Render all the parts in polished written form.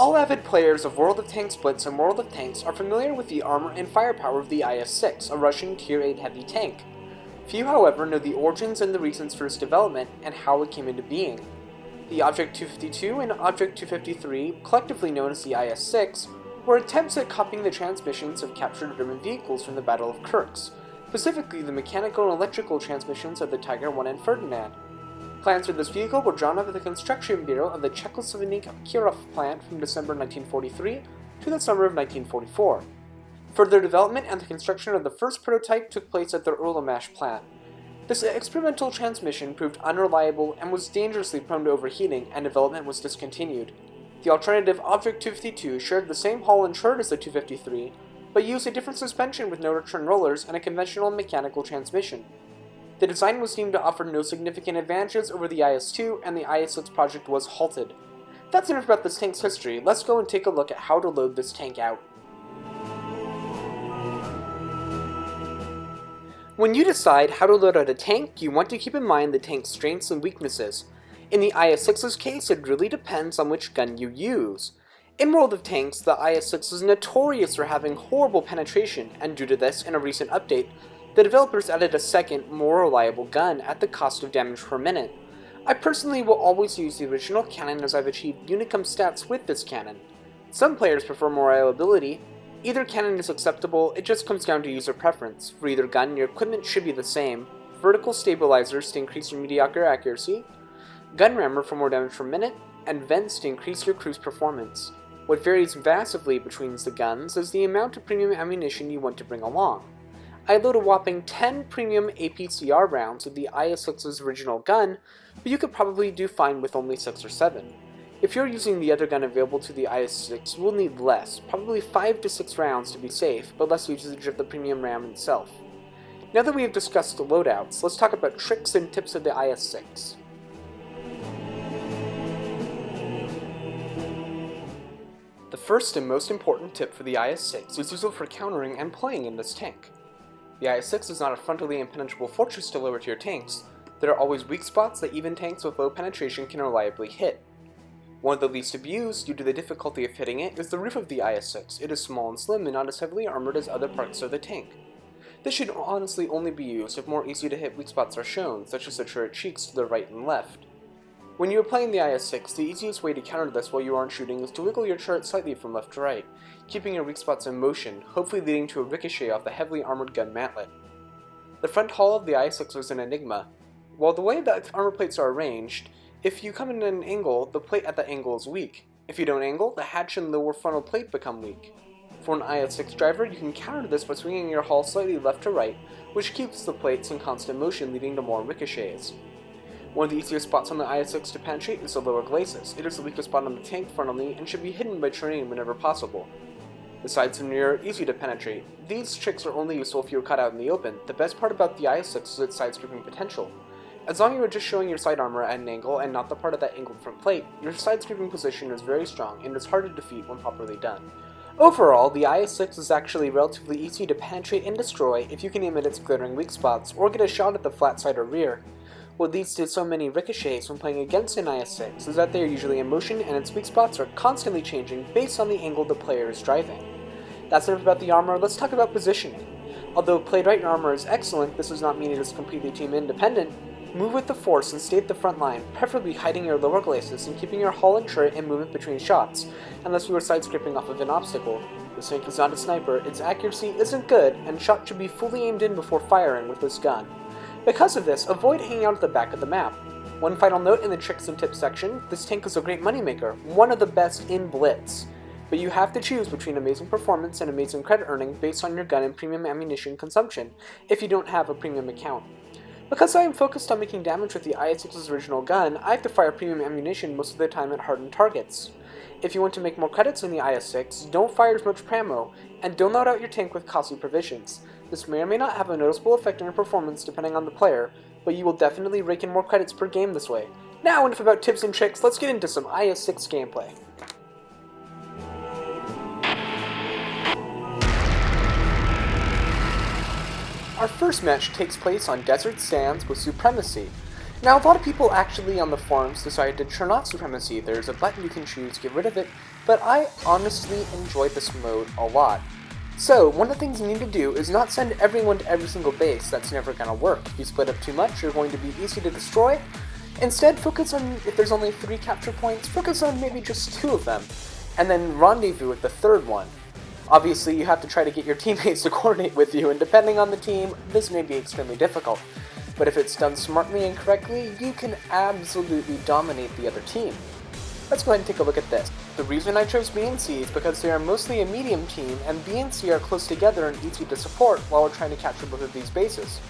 All avid players of World of Tanks Blitz and World of Tanks are familiar with the armor and firepower of the IS-6, a Russian Tier 8 heavy tank. Few, however, know the origins and the reasons for its development and how it came into being. The Object 252 and Object 253, collectively known as the IS-6, were attempts at copying the transmissions of captured German vehicles from the Battle of Kursk, specifically the mechanical and electrical transmissions of the Tiger I and Ferdinand. Plans for this vehicle were drawn up at the Construction Bureau of the Czechoslovak Kirov plant from December 1943 to the summer of 1944. Further development and the construction of the first prototype took place at the Urlamash plant. This experimental transmission proved unreliable and was dangerously prone to overheating, and development was discontinued. The alternative Object 252 shared the same hull and shroud as the 253, but used a different suspension with no return rollers and a conventional mechanical transmission. The design was deemed to offer no significant advantages over the IS-2, and the IS-6 project was halted. That's enough about this tank's history. Let's go and take a look at how to load this tank out. When you decide how to load out a tank, you want to keep in mind the tank's strengths and weaknesses. In the IS-6's case, it really depends on which gun you use. In World of Tanks, the IS-6 is notorious for having horrible penetration, and due to this, in a recent update, the developers added a second, more reliable gun at the cost of damage per minute. I personally will always use the original cannon as I've achieved unicum stats with this cannon. Some players prefer more reliability. Either cannon is acceptable, it just comes down to user preference. For either gun, your equipment should be the same: vertical stabilizers to increase your mediocre accuracy, gun rammer for more damage per minute, and vents to increase your cruise performance. What varies vastly between the guns is the amount of premium ammunition you want to bring along. I load a whopping 10 premium APCR rounds with the IS-6's original gun, but you could probably do fine with only 6 or 7. If you're using the other gun available to the IS-6, you will need less, probably 5 to 6 rounds to be safe, but less usage of the premium RAM itself. Now that we have discussed the loadouts, let's talk about tricks and tips of the IS-6. The first and most important tip for the IS-6 is useful for countering and playing in this tank. The IS-6 is not a frontally impenetrable fortress to lower tier tanks. There are always weak spots that even tanks with low penetration can reliably hit. One of the least abused, due to the difficulty of hitting it, is the roof of the IS-6. It is small and slim and not as heavily armored as other parts of the tank. This should honestly only be used if more easy to hit weak spots are shown, such as the turret cheeks to the right and left. When you are playing the IS-6, the easiest way to counter this while you aren't shooting is to wiggle your turret slightly from left to right, keeping your weak spots in motion, hopefully leading to a ricochet off the heavily armored gun mantlet. The front hull of the IS-6 is an enigma. While the way that armor plates are arranged, if you come in an angle, the plate at that angle is weak. If you don't angle, the hatch and lower frontal plate become weak. For an IS-6 driver, you can counter this by swinging your hull slightly left to right, which keeps the plates in constant motion, leading to more ricochets. One of the easiest spots on the IS-6 to penetrate is the lower glacis. It is the weakest spot on the tank frontally and should be hidden by terrain whenever possible. The sides and rear are easy to penetrate. These tricks are only useful if you are caught out in the open. The best part about the IS-6 is its side scraping potential. As long as you are just showing your side armor at an angle and not the part of that angled front plate, your side scraping position is very strong and is hard to defeat when properly done. Overall, the IS-6 is actually relatively easy to penetrate and destroy if you can aim at its glittering weak spots or get a shot at the flat side or rear. What leads to so many ricochets when playing against an IS-6 is that they are usually in motion and its weak spots are constantly changing based on the angle the player is driving. That's enough about the armor, let's talk about positioning. Although played right, your armor is excellent, this does not mean it is completely team independent. Move with the force and stay at the front line, preferably hiding your lower glacis and keeping your hull and turret in movement between shots, unless you are side-scraping off of an obstacle. This tank is not a sniper, its accuracy isn't good, and shots should be fully aimed in before firing with this gun. Because of this, avoid hanging out at the back of the map. One final note in the tricks and tips section, this tank is a great moneymaker, one of the best in Blitz. But you have to choose between amazing performance and amazing credit earning based on your gun and premium ammunition consumption, if you don't have a premium account. Because I am focused on making damage with the IS-6's original gun, I have to fire premium ammunition most of the time at hardened targets. If you want to make more credits in the IS-6, don't fire as much pramo, and don't load out your tank with costly provisions. This may or may not have a noticeable effect on your performance depending on the player, but you will definitely rake in more credits per game this way. Now enough about tips and tricks, let's get into some IS-6 gameplay. Our first match takes place on desert sands with Supremacy. Now, a lot of people actually on the forums decided to turn off Supremacy. There's a button you can choose to get rid of it, but I honestly enjoy this mode a lot. So, one of the things you need to do is not send everyone to every single base. That's never going to work. If you split up too much, you're going to be easy to destroy. Instead, focus on, if there's only 3 capture points, focus on maybe just 2 of them, and then rendezvous at the 3rd one. Obviously, you have to try to get your teammates to coordinate with you, and depending on the team, this may be extremely difficult. But if it's done smartly and correctly, you can absolutely dominate the other team. Let's go ahead and take a look at this. The reason I chose B and C is because they are mostly a medium team, and B and C are close together and easy to support while we're trying to capture both of these bases.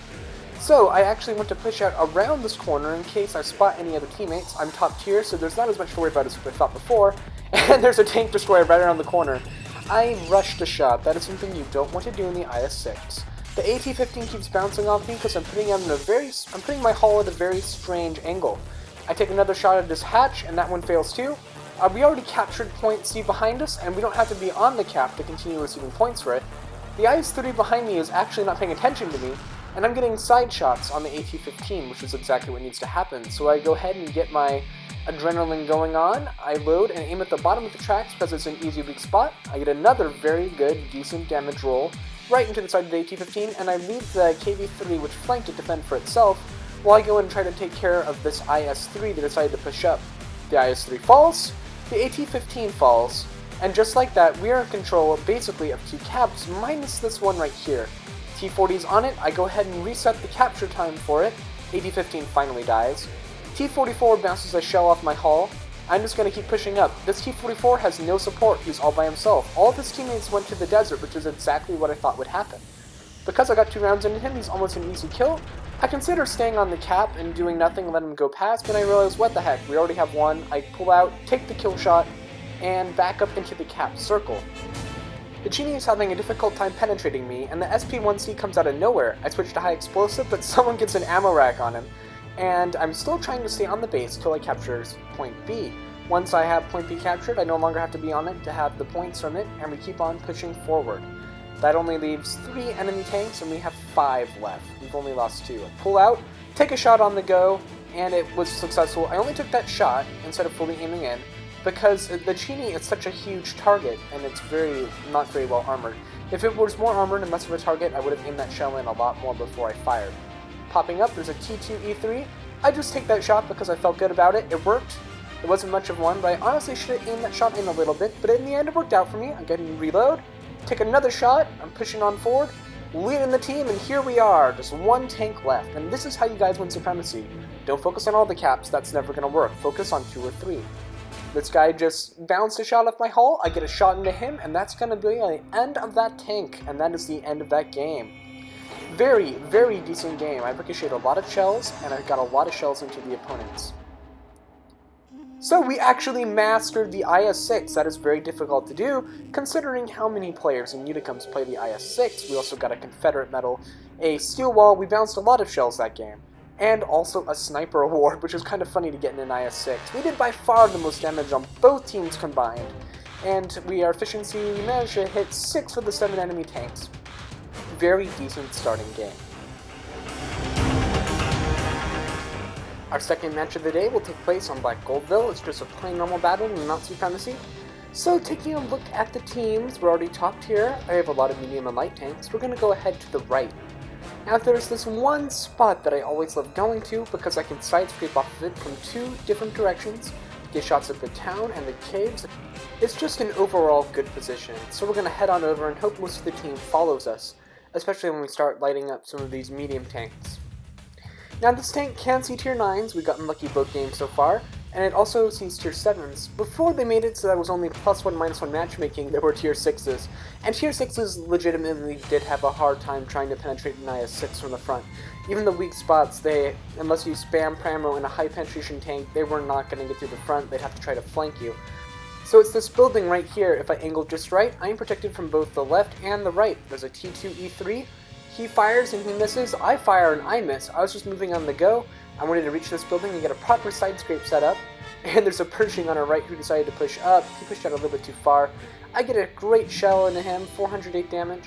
So I actually want to push out around this corner in case I spot any other teammates. I'm top tier, so there's not as much to worry about as I thought before, and there's a tank destroyer right around the corner. I rushed a shot. That is something you don't want to do in the IS-6. The AT-15 keeps bouncing off me because I'm putting my hull at a very strange angle. I take another shot at this hatch, and that one fails too. We already captured point C behind us, and we don't have to be on the cap to continue receiving points for it. The IS-3 behind me is actually not paying attention to me, and I'm getting side shots on the AT-15, which is exactly what needs to happen. So I go ahead and get my adrenaline going on. I load and aim at the bottom of the tracks because it's an easy weak spot. I get another very good, decent damage roll right into the side of the AT-15, and I leave the KV-3, which flanked it, defend for itself, while I go and try to take care of this IS-3 that decided to push up. The IS-3 falls, the AT-15 falls, and just like that, we are in control basically of 2 caps, minus this one right here. T-40's on it, I go ahead and reset the capture time for it. AT-15 finally dies. T-44 bounces a shell off my hull. I'm just going to keep pushing up. This T-44 has no support, he's all by himself. All of his teammates went to the desert, which is exactly what I thought would happen. Because I got 2 rounds into him, he's almost an easy kill. I consider staying on the cap and doing nothing and let him go past, but I realize, what the heck, we already have 1. I pull out, take the kill shot, and back up into the cap circle. The Genie is having a difficult time penetrating me, and the SP-1C comes out of nowhere. I switch to high explosive, but someone gets an ammo rack on him, and I'm still trying to stay on the base till I capture point B. Once I have point B captured, I no longer have to be on it to have the points from it, and we keep on pushing forward. That only leaves 3 enemy tanks, and we have 5 left. We've only lost 2. I pull out, take a shot on the go, and it was successful. I only took that shot instead of fully aiming in, because the Genie is such a huge target, and it's not very well armored. If it was more armored and less of a target, I would have aimed that shell in a lot more before I fired. Popping up, there's a T2E3. I just take that shot because I felt good about it. It worked. It wasn't much of one, but I honestly should have aimed that shot in a little bit, but in the end it worked out for me. I get to reload, take another shot, I'm pushing on forward, leading the team, and here we are, just 1 tank left. And this is how you guys win Supremacy. Don't focus on all the caps, that's never going to work. Focus on 2 or 3. This guy just bounced a shot off my hull, I get a shot into him, and that's going to be the end of that tank, and that is the end of that game. Very, very decent game. I ricocheted a lot of shells, and I got a lot of shells into the opponents. So we actually mastered the IS-6. That is very difficult to do, considering how many players in Unicums play the IS-6. We also got a Confederate medal, a steel wall. We bounced a lot of shells that game. And also a sniper award, which was kind of funny to get in an IS-6. We did by far the most damage on both teams combined. And our efficiency, we managed to hit 6 of the 7 enemy tanks. Very decent starting game. Our second match of the day will take place on Black Goldville. It's just a plain normal battle and not Supremacy. So taking a look at the teams, we're already top tier. I have a lot of medium and light tanks. We're going to go ahead to the right. Now there's this one spot that I always love going to because I can side scrape off of it from 2 different directions, get shots at the town and the caves. It's just an overall good position. So we're going to head on over and hope most of the team follows us, especially when we start lighting up some of these medium tanks. Now this tank can see tier 9s, we've gotten lucky both games so far, and it also sees tier 7s. Before they made it so that was only +1, -1 matchmaking, there were tier 6s. And tier 6s legitimately did have a hard time trying to penetrate an IS-6 from the front. Even the weak spots, unless you spam Pramo in a high penetration tank, they were not going to get through the front, they'd have to try to flank you. So it's this building right here. If I angle just right, I am protected from both the left and the right. There's a T2E3. He fires and he misses, I fire and I miss. I was just moving on the go. I wanted to reach this building and get a proper side scrape set up. And there's a Pershing on our right who decided to push up. He pushed out a little bit too far. I get a great shell into him, 408 damage.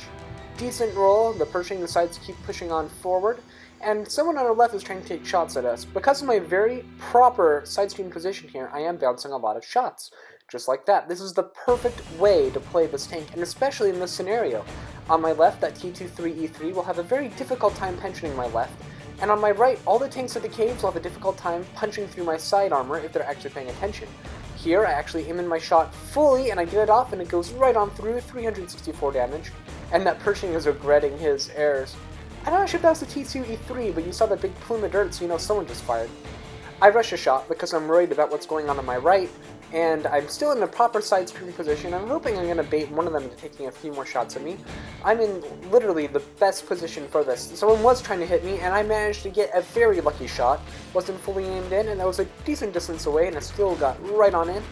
Decent roll, the Pershing decides to keep pushing on forward. and someone on our left is trying to take shots at us. Because of my very proper side screen position here, I am bouncing a lot of shots. Just like that. This is the perfect way to play this tank, and especially in this scenario. On my left, that T23E3 will have a very difficult time penetrating my left, and on my right, all the tanks at the caves will have a difficult time punching through my side armor if they're actually paying attention. Here, I actually aim in my shot fully, and I get it off, and it goes right on through, 364 damage, and that Pershing is regretting his errors. I'm not sure if that was the T2E3, but you saw that big plume of dirt, so you know someone just fired. I rush a shot because I'm worried about what's going on my right, and I'm still in the proper side screen position. I'm hoping I'm going to bait one of them into taking a few more shots at me. I'm in literally the best position for this. Someone was trying to hit me, and I managed to get a very lucky shot. Wasn't fully aimed in, and that was a decent distance away, and I still got right on in.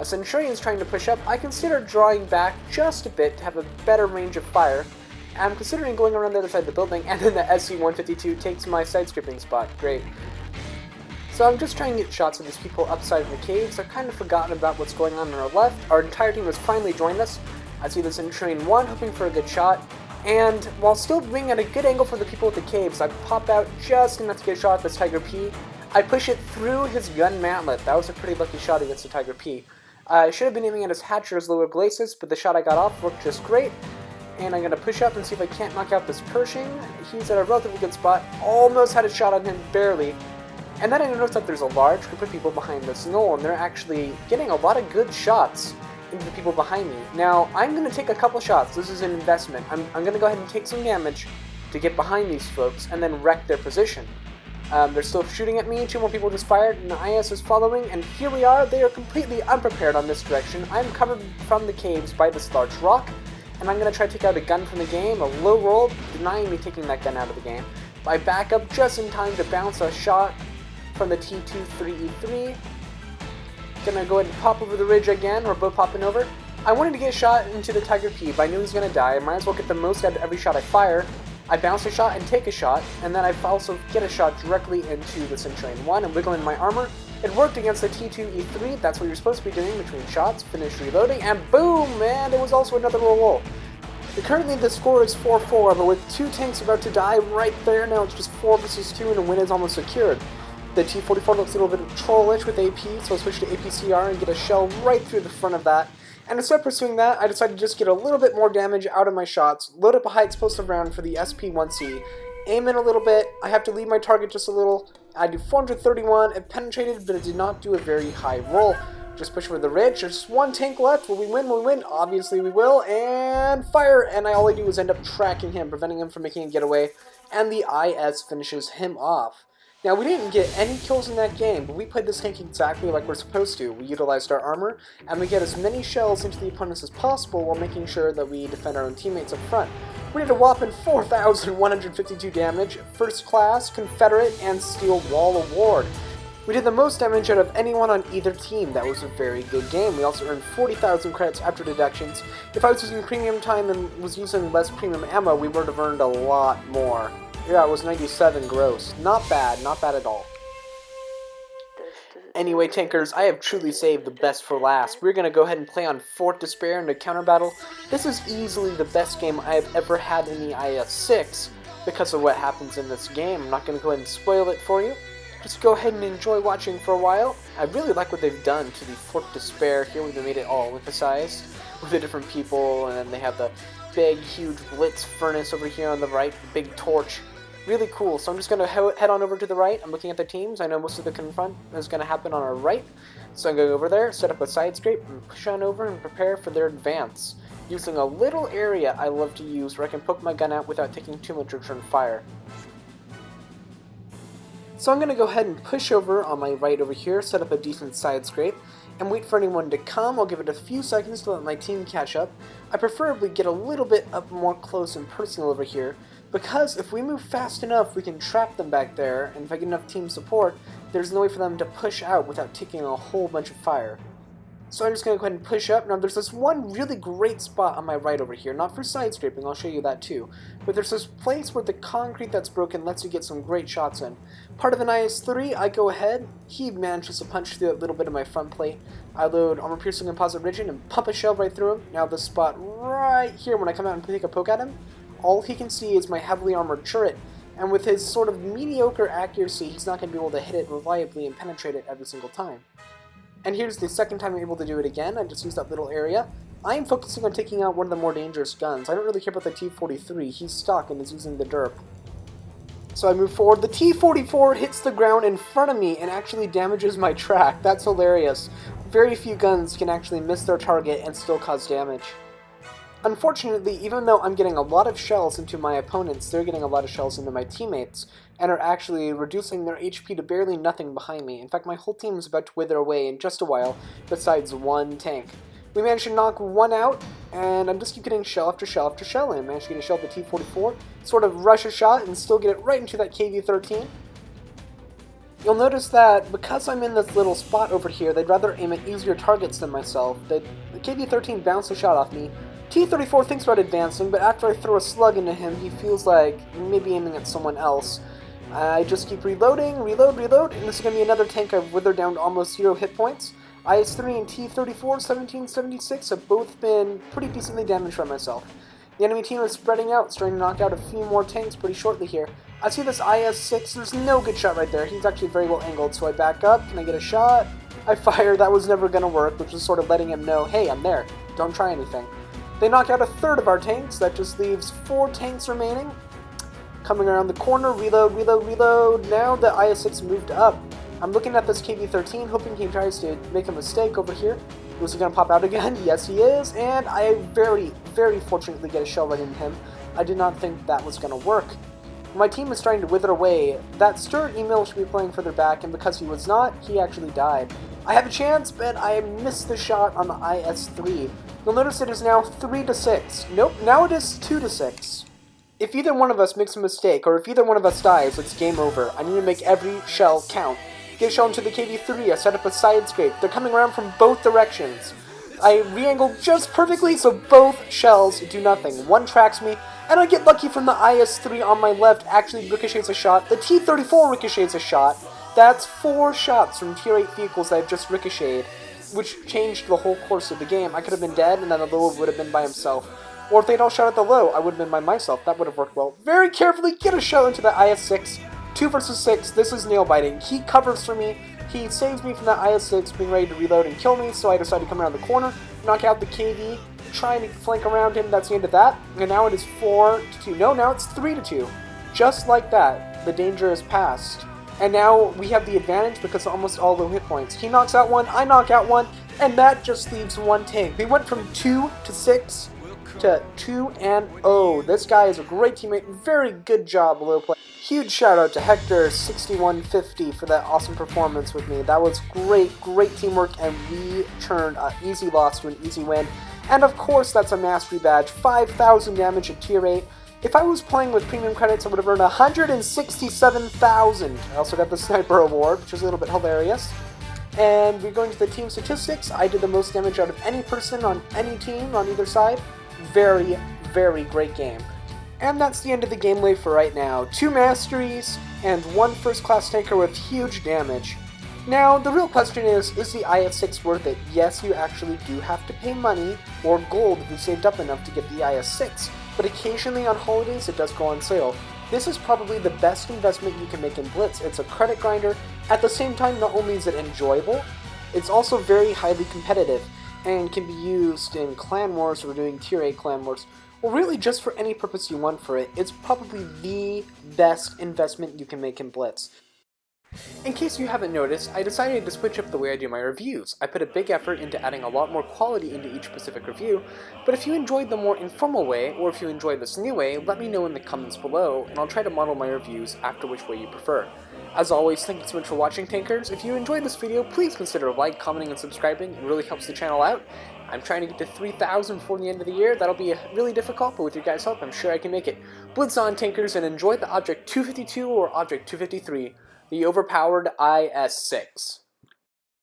A Centurion's trying to push up. I consider drawing back just a bit to have a better range of fire. I'm considering going around the other side of the building, and then the SC-152 takes my side stripping spot. Great. So I'm just trying to get shots of these people upside of the caves. I've kind of forgotten about what's going on our left. Our entire team has finally joined us. I see this in Train 1, hoping for a good shot. And while still being at a good angle for the people at the caves, I pop out just enough to get a shot at this Tiger P. I push it through his gun mantlet. That was a pretty lucky shot against the Tiger P. I should have been aiming at his hatch or his lower glacis, but the shot I got off worked just great. And I'm going to push up and see if I can't knock out this Pershing. He's at a relatively good spot. Almost had a shot on him, barely. And then I noticed that there's a large group of people behind this knoll, and they're actually getting a lot of good shots into the people behind me. Now, I'm going to take a couple shots. This is an investment. I'm going to go ahead and take some damage to get behind these folks and then wreck their position. They're still shooting at me. 2 more people just fired, and the IS is following, and here we are. They are completely unprepared on this direction. I'm covered from the caves by this large rock, and I'm going to try to take out a gun from the game. A low roll, denying me taking that gun out of the game. I back up just in time to bounce a shot from the T23E3. Gonna go ahead and pop over the ridge again. We're both popping over. I wanted to get a shot into the Tiger P, but I knew he was gonna die. I might as well get the most out of every shot I fire. I bounce a shot and take a shot, and then I also get a shot directly into the Centurion 1 and wiggle in my armor. It worked against the T2E3. That's what you're supposed to be doing between shots. Finish reloading, and boom, man, there was also another roll. Currently the score is 4-4, but with 2 tanks about to die right there, now it's just 4 versus 2 and a win is almost secured. The T-44 looks a little bit trollish with AP, so I switch to APCR and get a shell right through the front of that. And instead of pursuing that, I decided to just get a little bit more damage out of my shots, load up a high explosive round for the SP-1C, aim in a little bit. I have to leave my target just a little. I do 431, it penetrated, but it did not do a very high roll. Just push for the ridge. There's 1 tank left. Will we win? Will we win? Obviously we will. And fire! And all I do is end up tracking him, preventing him from making a getaway. And the IS finishes him off. Now, we didn't get any kills in that game, but we played this tank exactly like we're supposed to. We utilized our armor, and we get as many shells into the opponents as possible while making sure that we defend our own teammates up front. We did a whopping 4,152 damage, first class, Confederate, and Steel Wall Award. We did the most damage out of anyone on either team. That was a very good game. We also earned 40,000 credits after deductions. If I was using premium time and was using less premium ammo, we would have earned a lot more. Yeah, it was 97 gross. Not bad at all. Anyway, tankers, I have truly saved the best for last. We're going to go ahead and play on Fort Despair in a counter battle. This is easily the best game I have ever had in the IS-6 because of what happens in this game. I'm not going to go ahead and spoil it for you. Just go ahead and enjoy watching for a while. I really like what they've done to the Fort Despair here. We've made it all Olympicized with the different people, and then they have the big, huge Blitz furnace over here on the right, the big torch. Really cool. So I'm just going to head on over to the right. I'm looking at the teams. I know most of the confront is going to happen on our right. So I'm going over there, set up a side scrape, and push on over and prepare for their advance. Using a little area I love to use where I can poke my gun out without taking too much return fire. So I'm going to go ahead and push over on my right over here, set up a decent side scrape, and wait for anyone to come. I'll give it a few seconds to let my team catch up. I preferably get a little bit up more close and personal over here, because if we move fast enough, we can trap them back there, and if I get enough team support, there's no way for them to push out without taking a whole bunch of fire. So I'm just going to go ahead and push up. Now there's this one really great spot on my right over here, not for side scraping, I'll show you that too, but there's this place where the concrete that's broken lets you get some great shots in. Part of an IS-3, I go ahead, he manages to punch through that little bit of my front plate. I load armor piercing composite rigid and pump a shell right through him. Now this spot right here, when I come out and take a poke at him, all he can see is my heavily armored turret, and with his sort of mediocre accuracy, he's not going to be able to hit it reliably and penetrate it every single time. And here's the second time I'm able to do it again. I just used that little area. I am focusing on taking out one of the more dangerous guns. I don't really care about the T-43. He's stuck and is using the derp. So I move forward. The T-44 hits the ground in front of me and actually damages my track. That's hilarious. Very few guns can actually miss their target and still cause damage. Unfortunately, even though I'm getting a lot of shells into my opponents, they're getting a lot of shells into my teammates, and are actually reducing their HP to barely nothing behind me. In fact, my whole team is about to wither away in just a while, besides one tank. We managed to knock one out, and I'm just keep getting shell after shell after shell, and I managed to get a shell at the T-44, sort of rush a shot, and still get it right into that KV-13. You'll notice that because I'm in this little spot over here, they'd rather aim at easier targets than myself. The KV-13 bounced a shot off me. T-34 thinks about advancing, but after I throw a slug into him, he feels like maybe aiming at someone else. I just keep reloading, reload, and this is going to be another tank I've withered down to almost 0 hit points. IS-3 and T-34, 1776 have both been pretty decently damaged by myself. The enemy team is spreading out, starting to knock out a few more tanks pretty shortly here. I see this IS-6, there's no good shot right there. He's actually very well angled, so I back up. Can I get a shot? I fire, that was never going to work, which is sort of letting him know, hey, I'm there, don't try anything. They knock out a third of our tanks, that just leaves 4 tanks remaining. Coming around the corner, reload, reload, reload. Now the IS-6 moved up. I'm looking at this KV-13, hoping he tries to make a mistake over here. Was he going to pop out again? Yes, he is, and I very, very fortunately get a shell right into him. I did not think that was going to work. My team is starting to wither away. That Stewart email should be playing further back, and because he was not, he actually died. I have a chance, but I missed the shot on the IS-3. You'll notice it is now 3-6. Nope, now it is 2-6. If either one of us makes a mistake, or if either one of us dies, it's game over. I need to make every shell count. Get a shell into the KV-3, I set up a side scrape. They're coming around from both directions. I re-angle just perfectly so both shells do nothing. One tracks me, and I get lucky from the IS-3 on my left actually ricochets a shot. The T-34 ricochets a shot. That's 4 shots from Tier 8 vehicles that I've just ricocheted, which changed the whole course of the game. I could have been dead, and then the low would have been by himself. Or if they'd all shot at the low, I would have been by myself. That would have worked well. Very carefully get a shell into the IS-6. 2 versus 6. This is nail-biting. He covers for me. He saves me from that IS-6 being ready to reload and kill me, so I decide to come around the corner, knock out the KV, trying to flank around him. That's the end of that. And now it is 4-2. No, now it's 3-2. Just like that, the danger is past. And now we have the advantage because of almost all low hit points. He knocks out one, I knock out one, and that just leaves 1 tank. We went from 2-6 to 2-0. This guy is a great teammate. Very good job, low play. Huge shout out to Hector6150 for that awesome performance with me. That was great, great teamwork, and we turned an easy loss to an easy win. And of course, that's a mastery badge. 5,000 damage at Tier 8. If I was playing with premium credits, I would have earned 167,000. I also got the Sniper Award, which is a little bit hilarious. And we're going to the team statistics. I did the most damage out of any person on any team on either side. Very, very great game. And that's the end of the gameplay for right now. 2 masteries and 1 first-class tanker with huge damage. Now, the real question is the IS-6 worth it? Yes, you actually do have to pay money or gold if you saved up enough to get the IS-6, but occasionally on holidays it does go on sale. This is probably the best investment you can make in Blitz. It's a credit grinder. At the same time, not only is it enjoyable, it's also very highly competitive and can be used in clan wars or doing Tier 8 clan wars, or really just for any purpose you want for it. It's probably the best investment you can make in Blitz. In case you haven't noticed, I decided to switch up the way I do my reviews. I put a big effort into adding a lot more quality into each specific review, but if you enjoyed the more informal way, or if you enjoyed this new way, let me know in the comments below, and I'll try to model my reviews after which way you prefer. As always, thank you so much for watching, Tankers. If you enjoyed this video, please consider like, commenting, and subscribing. It really helps the channel out. I'm trying to get to 3,000 before the end of the year. That'll be really difficult, but with your guys' help, I'm sure I can make it. Blitz on, Tankers, and enjoy the Object 252 or Object 253. The overpowered IS-6.